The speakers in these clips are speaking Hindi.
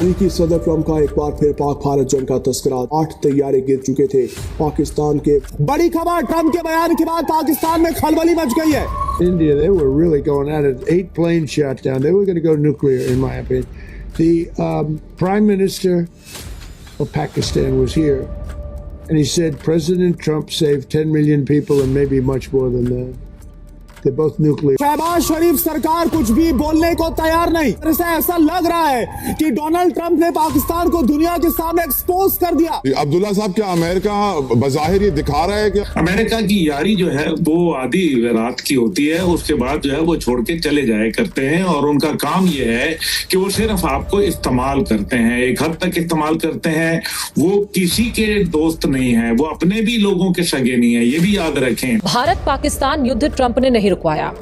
अमेरिकी सदर ट्रंप का एक बार फिर पाक भारत जंग का तस्करा, 8 तैयारे गिर चुके थे पाकिस्तान के। बड़ी खबर, ट्रंप के बयान के बाद पाकिस्तान में खलबली मच गई है। India, they were really going at it. 8 planes shot down. They were going to go nuclear, in my opinion. The Prime Minister of Pakistan was here, and he said President Trump saved 10 million people and maybe much more than that. They're both nuclear. Shahbaz शरीफ सरकार कुछ भी बोलने को तैयार नहीं। इसे ऐसा लग रहा है कि डोनाल्ड ट्रंप ने पाकिस्तान को दुनिया के सामने एक्सपोज कर दिया। अब्दुल्ला साहब, क्या अमेरिका बज़ाहिर ये दिखा रहा है कि अमेरिका की यारी जो है वो आधी रात की होती है, उसके बाद जो है वो छोड़ के चले जाया करते हैं, और उनका काम ये है कि वो सिर्फ आपको इस्तेमाल करते हैं, एक हद तक इस्तेमाल करते हैं। वो किसी के दोस्त नहीं है, वो अपने भी लोगों के सगे नहीं है, ये भी याद रखें। भारत पाकिस्तान युद्ध ट्रंप ने नहीं रुकवाया।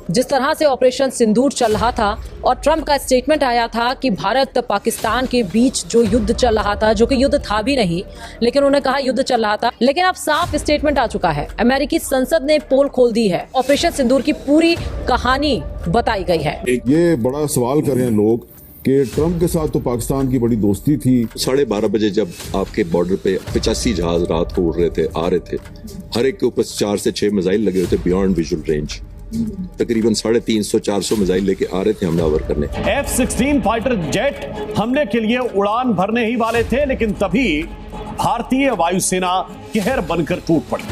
जिस तरह से ऑपरेशन सिंदूर चल रहा था और ट्रंप का स्टेटमेंट आया था कि भारत पाकिस्तान के बीच जो युद्ध चल रहा था, जो कि युद्ध था भी नहीं, लेकिन उन्होंने कहा युद्ध चल रहा था, लेकिन अब साफ स्टेटमेंट आ चुका है। अमेरिकी संसद ने पोल खोल दी है, ऑपरेशन सिंदूर की पूरी कहानी बताई गई है। ये बड़ा सवाल कर रहे हैं लोग कि ट्रंप के साथ तो पाकिस्तान की बड़ी दोस्ती थी। 12:30 बजे जब आपके बॉर्डर पे 85 जहाज रात को उड़ रहे थे, आ रहे थे, हर एक के ऊपर 4 से 6 मिसाइल लगे हुए थे बियॉन्ड विजुअल रेंज। तकरीबन 350-400 मिसाइल लेके आ रहे थे हमलावर करने। F-16 फाइटर जेट हमले के लिए उड़ान भरने ही वाले थे, लेकिन तभी भारतीय वायुसेना कहर बनकर टूट पड़ी।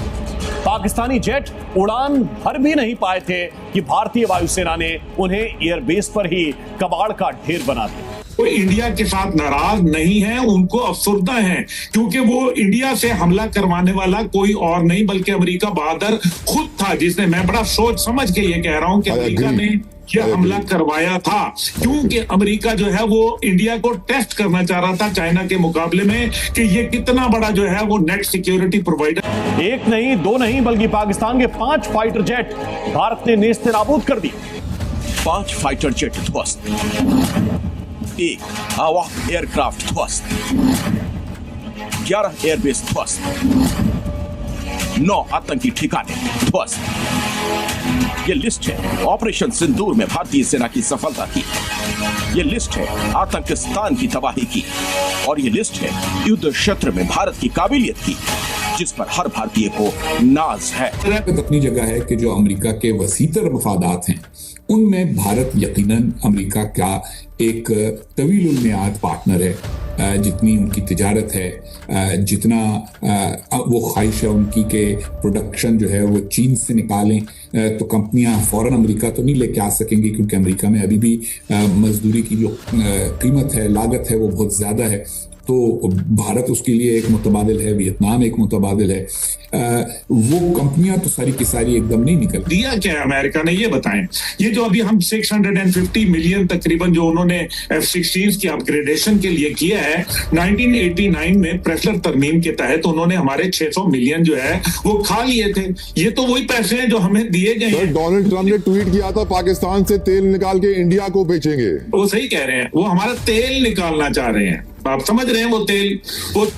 पाकिस्तानी जेट उड़ान भर भी नहीं पाए थे कि भारतीय वायुसेना ने उन्हें एयरबेस पर ही कबाड़ का ढेर बना दिया। वो इंडिया के साथ नाराज नहीं है, उनको अफसरदा है, क्योंकि वो इंडिया से हमला करवाने वाला कोई और नहीं बल्कि अमेरिका बहादुर खुद था, जिसने, मैं बड़ा सोच समझ के ये कह रहा हूं कि अमेरिका ने यह हमला करवाया था, क्योंकि अमेरिका जो है वो इंडिया को टेस्ट करना चाह रहा था चाइना के मुकाबले में कि ये कितना बड़ा जो है वो नेट सिक्योरिटी प्रोवाइडर। एक नहीं, दो नहीं, बल्कि पाकिस्तान के 5 फाइटर जेट भारत ने नेस्तनाबूद कर दिए। 5 फाइटर जेट ध्वस्त, 1 हवा एयरक्राफ्ट ध्वस्त, 11 एयरबेस ध्वस्त, 9 आतंकी ठिकाने ध्वस्त। ये लिस्ट है ऑपरेशन सिंदूर में भारतीय सेना की सफलता की। ये लिस्ट है आतंकिस्तान की तबाही की, और ये लिस्ट है युद्ध क्षेत्र में भारत की काबिलियत की, जिस पर हर भारतीय को नाज है। अपनी जगह है कि जो अमेरिका के वसीतर मफादात हैं उनमें भारत यकीनन अमेरिका का एक तवील मियाद पार्टनर है। जितनी उनकी तिजारत है, जितना वो ख्वाहिश है उनकी के प्रोडक्शन जो है वो चीन से निकालें, तो कंपनियां फौरन अमेरिका तो नहीं लेके आ सकेंगी, क्योंकि अमेरिका में अभी भी मजदूरी की जो कीमत है, लागत है, वो बहुत ज़्यादा है। तो भारत उसके लिए एक मुतबादिल है, वियतनाम एक मुतबादिल है। वो कंपनियां तो सारी की सारी एकदम नहीं निकल दिया क्या है अमेरिका ने, ये बताएं। ये जो अभी हम 650 मिलियन तकरीबन जो उन्होंने F-16 की अपग्रेडेशन के लिए किया है, 1989 में प्रेसलर तरमीम के तहत उन्होंने हमारे 600 मिलियन जो है वो खा लिए थे। ये तो वही पैसे हैं जो हमें दिए गए हैं। डोनाल्ड ट्रंप ने ट्वीट किया था पाकिस्तान से तेल निकाल के इंडिया को बेचेंगे। वो सही कह रहे हैं, वो हमारा तेल निकालना चाह रहे हैं। आप समझ रहे हैं, वो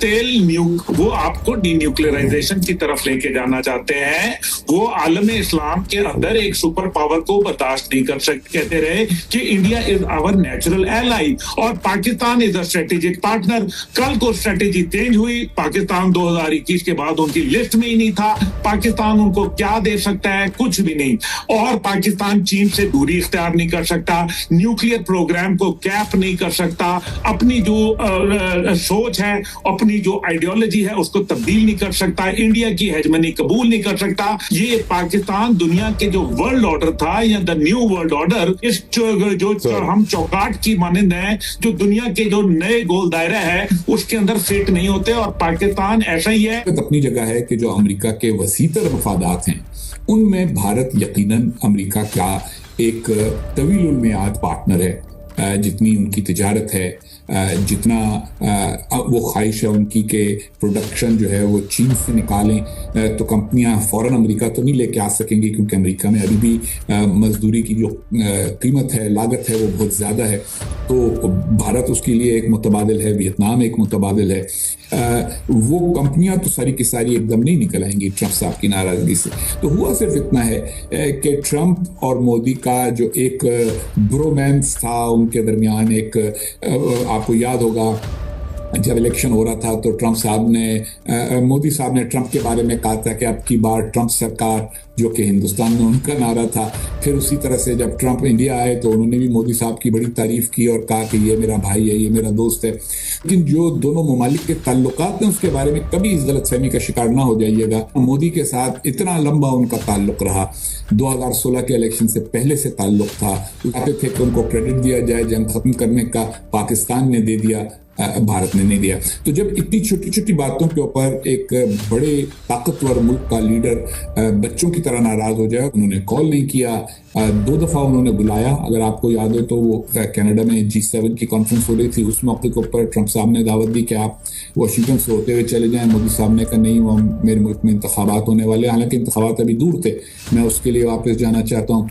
तेल वो आपको डीन्यूक्लियराइजेशन की तरफ लेके जाना चाहते हैं। वो आलम इस्लाम के अंदर एक सुपर पावर को बर्दाश्त नहीं कर सकते। कहते रहे कि India is our natural ally और Pakistan is a strategic partner. कल को स्ट्रेटेजी चेंज हुई, पाकिस्तान 2021 के बाद उनकी लिस्ट में ही नहीं था। पाकिस्तान उनको क्या दे सकता है? कुछ भी नहीं। और पाकिस्तान चीन से दूरी इख्तियार नहीं कर सकता, न्यूक्लियर प्रोग्राम को कैप नहीं कर सकता, अपनी जो सोच है, अपनी जो आइडियोलॉजी है उसको तब्दील नहीं कर सकता, इंडिया की हेजमनी कबूल नहीं कर सकता। ये पाकिस्तान दुनिया के जो वर्ल्ड ऑर्डर था या द न्यू वर्ल्ड ऑर्डर, इस जो हम चौकाट की मानंद है, जो दुनिया के जो नए गोल दायरा है उसके अंदर फिट नहीं होते, और पाकिस्तान ऐसा ही है। अपनी जगह है कि जो अमेरिका के वसीतर मफादात हैं उनमें भारत यकीनन अमेरिका का एक तवील मियाद पार्टनर है। जितनी उनकी तिजारत है, जितना वो ख्वाहिश है उनकी के प्रोडक्शन जो है वो चीन से निकालें, तो कंपनियां फौरन अमेरिका तो नहीं लेके आ सकेंगी, क्योंकि अमेरिका में अभी भी मजदूरी की जो कीमत है, लागत है, वो बहुत ज़्यादा है। तो भारत उसके लिए एक मुतबादिल है, वियतनाम एक मुतबादिल है। वो कंपनियां तो सारी की सारी एकदम नहीं निकल आएंगी ट्रंप साहब की नाराजगी से। तो हुआ सिर्फ इतना है कि ट्रंप और मोदी का जो एक ब्रोमैंस था, उनके दरमियान एक आपको याद होगा जब इलेक्शन हो रहा था तो ट्रंप साहब ने मोदी साहब ने ट्रंप के बारे में कहा था कि अब की बार ट्रंप सरकार, जो कि हिंदुस्तान में उनका नारा था। फिर उसी तरह से जब ट्रंप इंडिया आए तो उन्होंने भी मोदी साहब की बड़ी तारीफ की और कहा कि ये मेरा भाई है, ये मेरा दोस्त है। लेकिन जो दोनों ममालिक के ताल्लुकात हैं उसके बारे में कभी इस गलतफहमी का शिकार ना हो जाइएगा। मोदी के साथ इतना लंबा उनका ताल्लुक रहा, 2016 के इलेक्शन से पहले से ताल्लुक था। चाहते थे कि उनको क्रेडिट दिया जाए, जंग खत्म करने का पाकिस्तान ने दे दिया, भारत ने नहीं दिया। तो जब इतनी छोटी छोटी बातों के ऊपर एक बड़े ताकतवर मुल्क का लीडर बच्चों की तरह नाराज हो जाए, उन्होंने कॉल नहीं किया। 2 दफा उन्होंने बुलाया, अगर आपको याद हो तो वो कनाडा में G7 की कॉन्फ्रेंस हो रही थी, उस मौके के ऊपर ट्रंप साहब ने दावत दी कि आप वाशिंगटन से होते हुए चले जाएं। मोदी साहब ने कहा नहीं, वो मेरे मुल्क में इंतखाबात होने वाले, हालांकि इंतखाबात अभी दूर थे, मैं उसके लिए वापस जाना चाहता हूँ।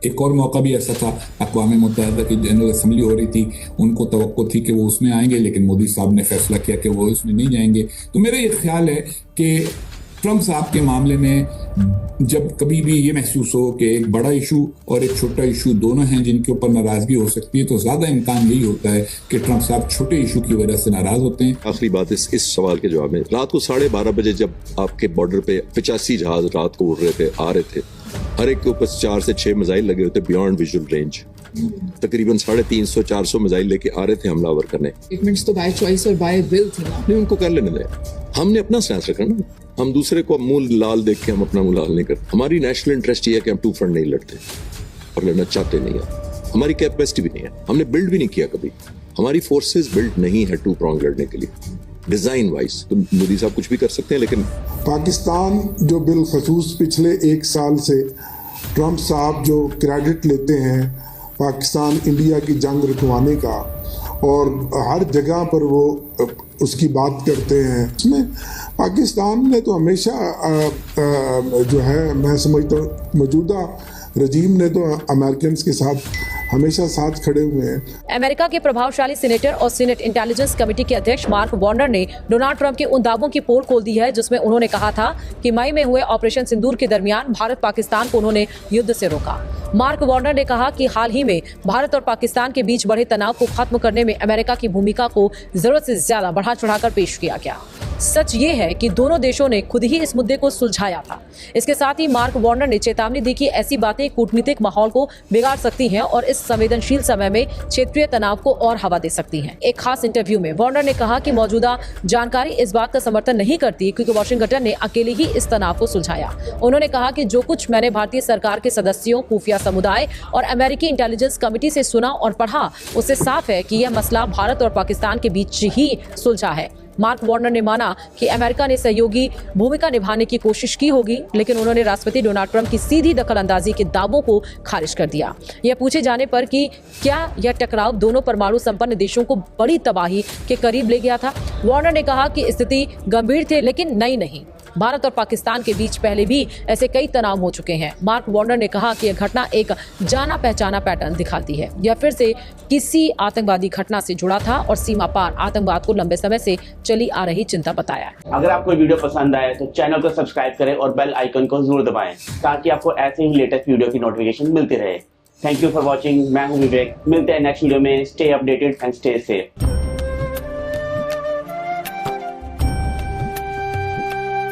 एक और मौका भी ऐसा था, अक़वाम मुत्तहिदा की जनरल असम्बली हो रही थी, उनको तवक्को थी कि वो उसमें आएंगे, लेकिन मोदी साहब ने फैसला किया कि वो उसमें नहीं जाएंगे। तो मेरा ये ख्याल है कि ट्रंप साहब के मामले में जब कभी भी ये महसूस हो कि एक बड़ा इशू और एक छोटा इशू दोनों हैं जिनके ऊपर नाराजगी हो सकती है, तो ज़्यादा इम्कान यही होता है कि ट्रंप साहब छोटे इशू की वजह से नाराज होते हैं। आखिरी बात इस सवाल के जवाब में, रात को 12:30 बजे जब आपके बॉर्डर पे 85 जहाज रात को उड़ रहे थे, आ रहे थे, हर एक के ऊपर 4 से 6 मिसाइल लगे होते बियॉन्ड विजुअल रेंज, तकरीबन 350-400 मिसाइल लेके आ रहे थे हमलावर करने। स्टेटमेंट्स तो बाय चॉइस और बाय विल थी ना, नहीं उनको कर लेने दें। हमने अपना स्टैंड रखा ना, हम दूसरे को मुंह लाल देख के हम अपना मुंह लाल नहीं करते। हमारी नेशनल इंटरेस्ट ये है कि हम टू फ्रंट नहीं लड़ते और लड़ना चाहते नहीं है, हमारी कैपेसिटी भी नहीं है, हमने बिल्ड भी नहीं किया कभी, हमारी फोर्सेस बिल्ड नहीं है टू प्रॉन्ग लड़ने के लिए डिजाइन वाइज। तो मोदी साहब कुछ भी कर सकते हैं, लेकिन पाकिस्तान जो बिलखसूस पिछले 1 साल से ट्रंप साहब जो क्रेडिट लेते हैं पाकिस्तान इंडिया की जंग रुकवाने का, और हर जगह पर वो उसकी बात करते हैं, इसमें पाकिस्तान ने तो हमेशा जो है, मैं समझता हूँ मौजूदा रजीम ने तो अमेरिकन के साथ हमेशा साथ खड़े हुए हैं। अमेरिका के प्रभावशाली सीनेटर और सीनेट इंटेलिजेंस कमेटी के अध्यक्ष मार्क वार्नर ने डोनाल्ड ट्रंप के उन दावों की पोल खोल दी है जिसमें उन्होंने कहा था कि मई में हुए ऑपरेशन सिंदूर के दरमियान भारत पाकिस्तान को उन्होंने युद्ध से रोका। मार्क वार्नर ने कहा कि हाल ही में भारत और पाकिस्तान के बीच बढ़े तनाव को खत्म करने में अमेरिका की भूमिका को जरूरत से ज्यादा बढ़ा चढ़ाकर पेश किया गया। सच ये है कि दोनों देशों ने खुद ही इस मुद्दे को सुलझाया था। इसके साथ ही मार्क वार्नर ने चेतावनी दी कि ऐसी बातें कूटनीतिक माहौल को बिगाड़ सकती हैं और इस संवेदनशील समय में क्षेत्रीय तनाव को और हवा दे सकती हैं। एक खास इंटरव्यू में वार्नर ने कहा कि मौजूदा जानकारी इस बात का समर्थन नहीं करती क्योंकि वाशिंगटन ने अकेले ही इस तनाव को सुलझाया। उन्होंने कहा कि जो कुछ मैंने भारतीय सरकार के सदस्यों, खुफिया समुदाय और अमेरिकी इंटेलिजेंस कमेटी से सुना और पढ़ा, उससे साफ है कि यह मसला भारत और पाकिस्तान के बीच ही सुलझा है। मार्क वार्नर ने माना कि अमेरिका ने सहयोगी भूमिका निभाने की कोशिश की होगी, लेकिन उन्होंने राष्ट्रपति डोनाल्ड ट्रंप की सीधी दखलंदाजी के दावों को खारिज कर दिया। यह पूछे जाने पर कि क्या यह टकराव दोनों परमाणु संपन्न देशों को बड़ी तबाही के करीब ले गया था, वार्नर ने कहा कि स्थिति गंभीर थी लेकिन नई नहीं। भारत और पाकिस्तान के बीच पहले भी ऐसे कई तनाव हो चुके हैं। मार्क वार्नर ने कहा कि यह घटना एक जाना पहचाना पैटर्न दिखाती है। यह फिर से किसी आतंकवादी घटना से जुड़ा था और सीमा पार आतंकवाद को लंबे समय से चली आ रही चिंता बताया। अगर आपको वीडियो पसंद आए तो चैनल को सब्सक्राइब करें और बेल आइकन को जरूर दबाएं ताकि आपको ऐसे ही लेटेस्ट वीडियो की नोटिफिकेशन मिलती रहे। Thank you for watching. मैं हूँ विवेक, मिलते हैं नेक्स्ट वीडियो में। Stay updated and stay safe.